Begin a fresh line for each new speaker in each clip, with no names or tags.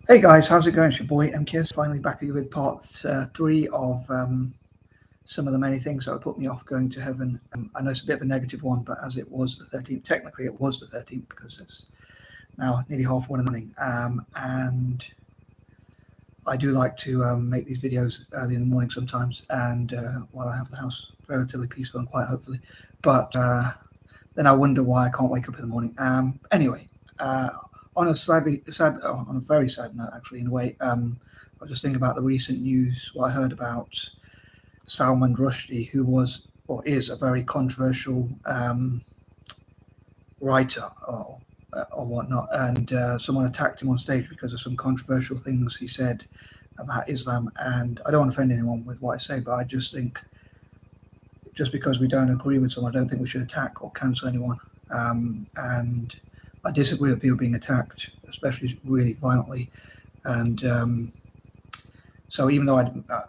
Hey guys, how's it going? It's your boy M.K.S. finally back with part 3 of some of the many things that would put me off going to heaven. I know it's a bit of a negative one, but as it was the 13th, technically it was the 13th because it's now nearly 1:30 in the morning. And I do like to make these videos early in the morning sometimes, and while I have the house relatively peaceful and quiet, hopefully. But then I wonder why I can't wake up in the morning. Anyway. On a very sad note, actually, in a way, I was just thinking about the recent news. What I heard about Salmon Rushdie, who was or is a very controversial writer or whatnot, and someone attacked him on stage because of some controversial things he said about Islam. And I don't want to offend anyone with what I say, but I just think just because we don't agree with someone, I don't think we should attack or cancel anyone. And I disagree with people being attacked, especially really violently. And so even though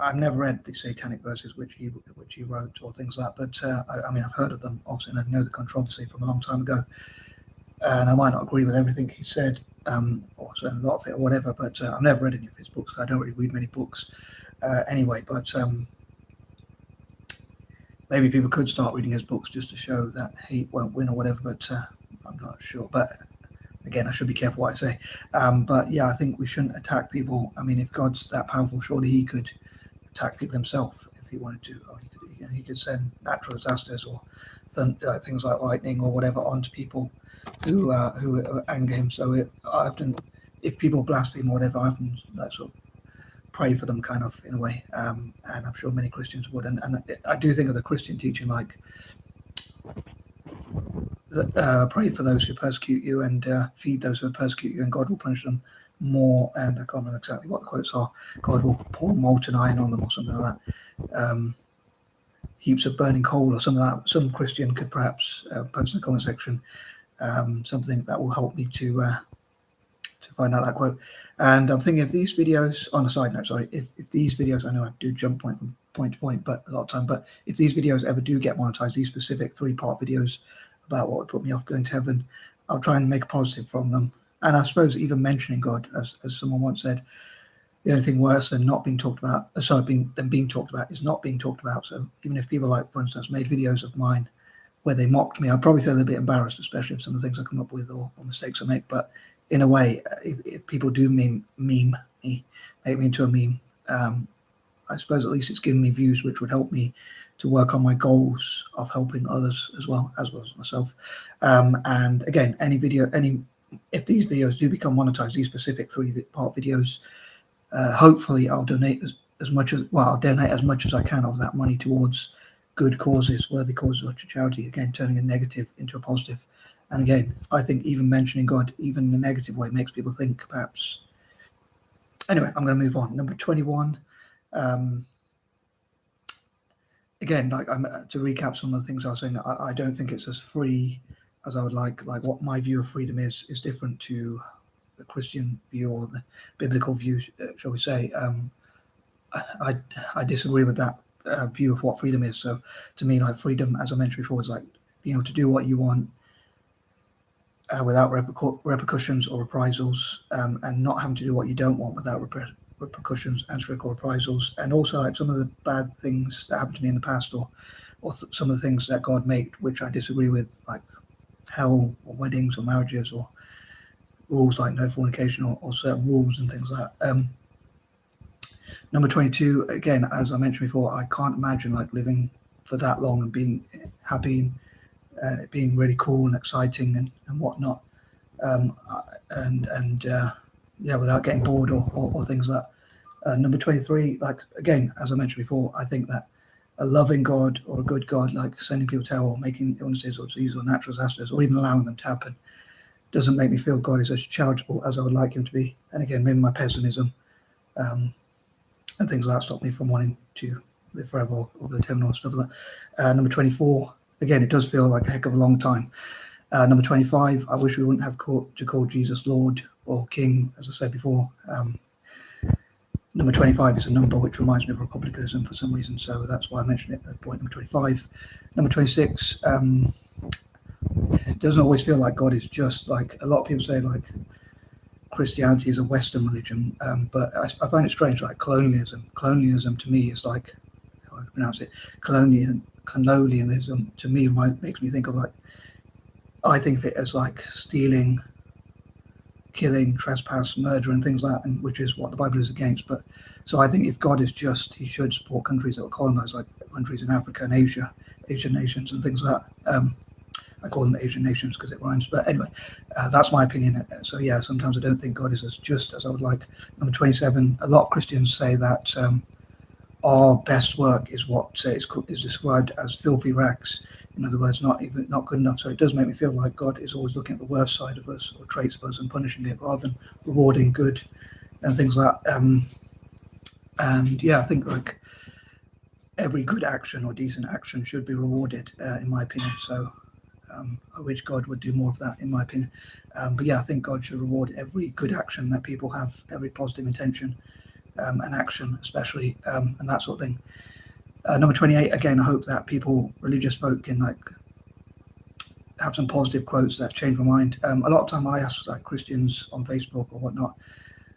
I've never read the satanic verses which he wrote or things like that, but I mean, I've heard of them, obviously, and I know the controversy from a long time ago. And I might not agree with everything he said, or a lot of it or whatever, but I've never read any of his books. I don't really read many books anyway, but maybe people could start reading his books just to show that hate won't win or whatever, but I'm not sure. But again, I should be careful what I say. But yeah, I think we shouldn't attack people. I mean, if God's that powerful, surely he could attack people himself if he wanted to. Or he could send natural disasters or things like lightning or whatever onto people who anger him. So I often, if people blaspheme or whatever, I often sort of pray for them, kind of, in a way. And I'm sure many Christians would. And I do think of the Christian teaching, like, pray for those who persecute you and feed those who persecute you, and God will punish them more. And I can't remember exactly what the quotes are. God will pour molten iron on them or something like that. Heaps of burning coal or something like that. Some Christian could perhaps post in the comment section something that will help me to find out that quote. And I'm thinking, if these videos, on a side note, sorry, if these videos, I know I do jump point from point to point, but a lot of time, but if these videos ever do get monetized, these specific 3-part videos about what would put me off going to heaven, I'll try and make a positive from them. And I suppose even mentioning God, as someone once said, the only thing worse than not being talked about, than being talked about, is not being talked about. So even if people, like, for instance, made videos of mine where they mocked me, I'd probably feel a bit embarrassed, especially if some of the things I come up with or mistakes I make. But in a way, if people do meme me, make me into a meme, I suppose at least it's giving me views which would help me to work on my goals of helping others as well as myself. And again, if these videos do become monetized, these specific 3-part videos, hopefully I'll donate as much as I can of that money towards good causes, worthy causes, or charity. Again, turning a negative into a positive. And again, I think even mentioning God, even in a negative way, makes people think, perhaps. Anyway, I'm going to move on. Number 21. Again, to recap some of the things I was saying, I don't think it's as free as I would like. Like, what my view of freedom is different to the Christian view or the biblical view, shall we say. I disagree with that view of what freedom is. So to me, like, freedom, as I mentioned before, is like being able to do what you want without repercussions or reprisals, and not having to do what you don't want without repercussions and strict reprisals. And also, like, some of the bad things that happened to me in the past, or some of the things that God made which I disagree with, like hell or weddings or marriages or rules like no fornication or certain rules and things like that. Number 22, again, as I mentioned before, I can't imagine, like, living for that long and being happy and being really cool and exciting and whatnot, without getting bored or things like that. Number 23, like, again, as I mentioned before, I think that a loving God or a good God, like sending people to hell or making illnesses or disease or natural disasters or even allowing them to happen, doesn't make me feel God is as charitable as I would like him to be. And again, maybe my pessimism and things like that stop me from wanting to live forever or go to heaven or stuff like that. Number 24, again, it does feel like a heck of a long time. Number 25, I wish we wouldn't have to call Jesus Lord or King, as I said before. Number 25 is a number which reminds me of republicanism for some reason, so that's why I mentioned it at point number 25. Number 26, it doesn't always feel like God is just, like, a lot of people say, like, Christianity is a Western religion, but I find it strange, like colonialism. Colonialism to me is like, how I pronounce it, colonialism to me makes me think of like, I think of it as like stealing, killing, trespass, murder, and things like that, and which is what the Bible is against. But so I think if God is just, he should support countries that were colonized, like countries in Africa and Asia, Asian nations and things like that. I call them Asian nations because it rhymes. But anyway, that's my opinion. So yeah, sometimes I don't think God is as just as I would like. Number 27, a lot of Christians say that our best work is what is described as filthy rags. In other words, not good enough. So it does make me feel like God is always looking at the worst side of us or traits of us and punishing it rather than rewarding good and things like that. And yeah, I think like every good action or decent action should be rewarded, in my opinion. So I wish God would do more of that, in my opinion. But yeah, I think God should reward every good action that people have, every positive intention and action, especially, and that sort of thing. Number 28, again, I hope that religious folk, can like have some positive quotes that change my mind. A lot of time I ask like Christians on Facebook or whatnot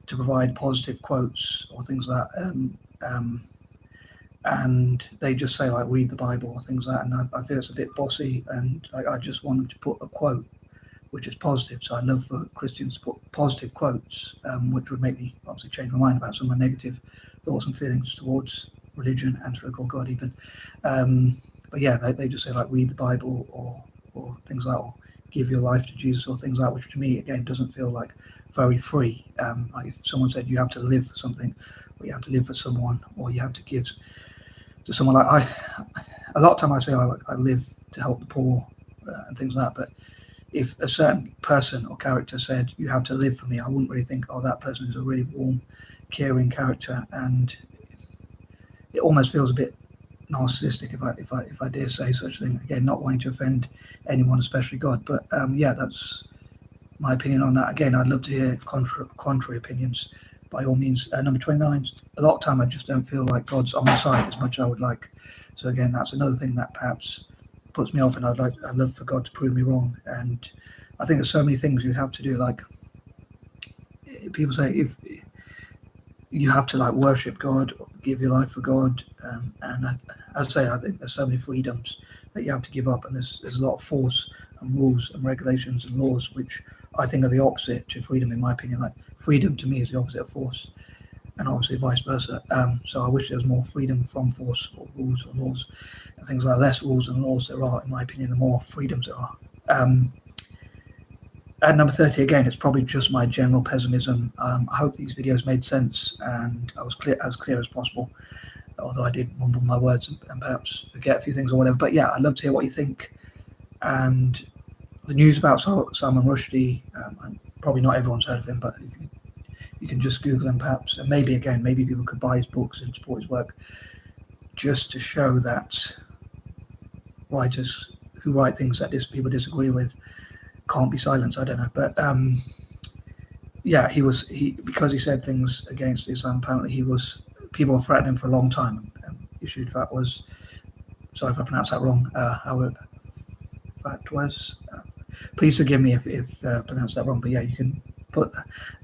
to provide positive quotes or things like that. And they just say like read the Bible or things like that, and I feel it's a bit bossy, and like I just want them to put a quote which is positive. So I love for Christians to put positive quotes, which would make me obviously change my mind about some of my negative thoughts and feelings towards religion and so-called God even. But yeah, they just say like read the Bible or things like, or give your life to Jesus or things like that, which to me again doesn't feel like very free. Like if someone said you have to live for something, or you have to live for someone, or you have to give to someone, like a lot of time I say I live to help the poor and things like that. But if a certain person or character said you have to live for me, I wouldn't really think, oh, that person is a really warm, caring character, and it almost feels a bit narcissistic if I dare say such a thing. Again, not wanting to offend anyone, especially God. But yeah, that's my opinion on that. Again, I'd love to hear contrary opinions, by all means. Number 29, a lot of time I just don't feel like God's on my side as much as I would like. So again, that's another thing that perhaps puts me off, and I'd love for God to prove me wrong. And I think there's so many things you have to do. Like people say, if you have to like worship God, or give your life for God, and I think there's so many freedoms that you have to give up, and there's a lot of force and rules and regulations and laws which I think are the opposite to freedom, in my opinion. Like freedom to me is the opposite of force, and obviously vice versa. So I wish there was more freedom from force or rules or laws and things like that. Less rules and laws there are, in my opinion, the more freedoms there are. And number 30, again, it's probably just my general pessimism. I hope these videos made sense and I was as clear as possible, although I did mumble my words and perhaps forget a few things or whatever. But yeah, I'd love to hear what you think. And the news about Salmon Rushdie, probably not everyone's heard of him, but if you can just Google him perhaps, and maybe people could buy his books and support his work, just to show that writers who write things that people disagree with can't be silenced. I don't know, but yeah, because he said things against Islam. Apparently, people were threatening him for a long time. Issued fatwas. Sorry if I pronounced that wrong. Fatwas. Please forgive me if I pronounced that wrong. But yeah, you can put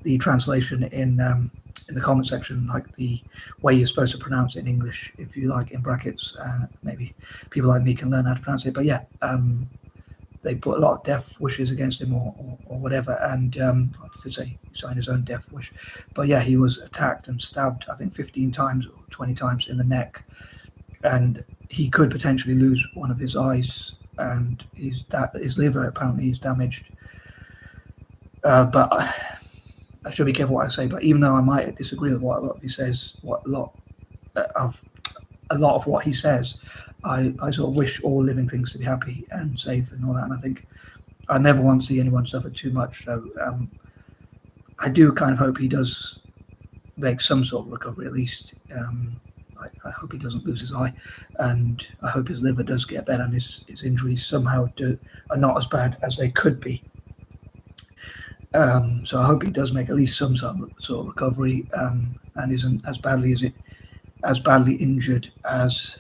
the translation in the comment section, like the way you're supposed to pronounce it in English, if you like, in brackets. Maybe people like me can learn how to pronounce it. But yeah. They put a lot of death wishes against him or whatever, and you could say he signed his own death wish. But yeah, he was attacked and stabbed, I think 15 times or 20 times in the neck, and he could potentially lose one of his eyes, and his liver apparently is damaged. But I should be careful what I say, but even though I might disagree with what a lot of he says, a lot of what he says, I sort of wish all living things to be happy and safe and all that, and I think I never want to see anyone suffer too much. So I do kind of hope he does make some sort of recovery at least. I hope he doesn't lose his eye, and I hope his liver does get better and his injuries somehow are not as bad as they could be. So I hope he does make at least some sort of recovery, and isn't as badly injured as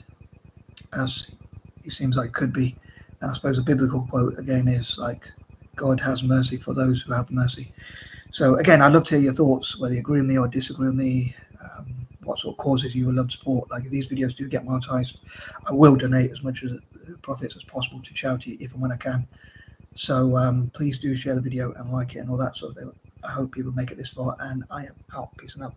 he seems like could be. And I suppose a biblical quote again is like, God has mercy for those who have mercy. So again, I'd love to hear your thoughts, whether you agree with me or disagree with me. What sort of causes you would love to support. Like if these videos do get monetized, I will donate as much as profits as possible to charity if and when I can. So please do share the video and like it and all that sort of thing. I hope people make it this far, and I am out. Peace and love.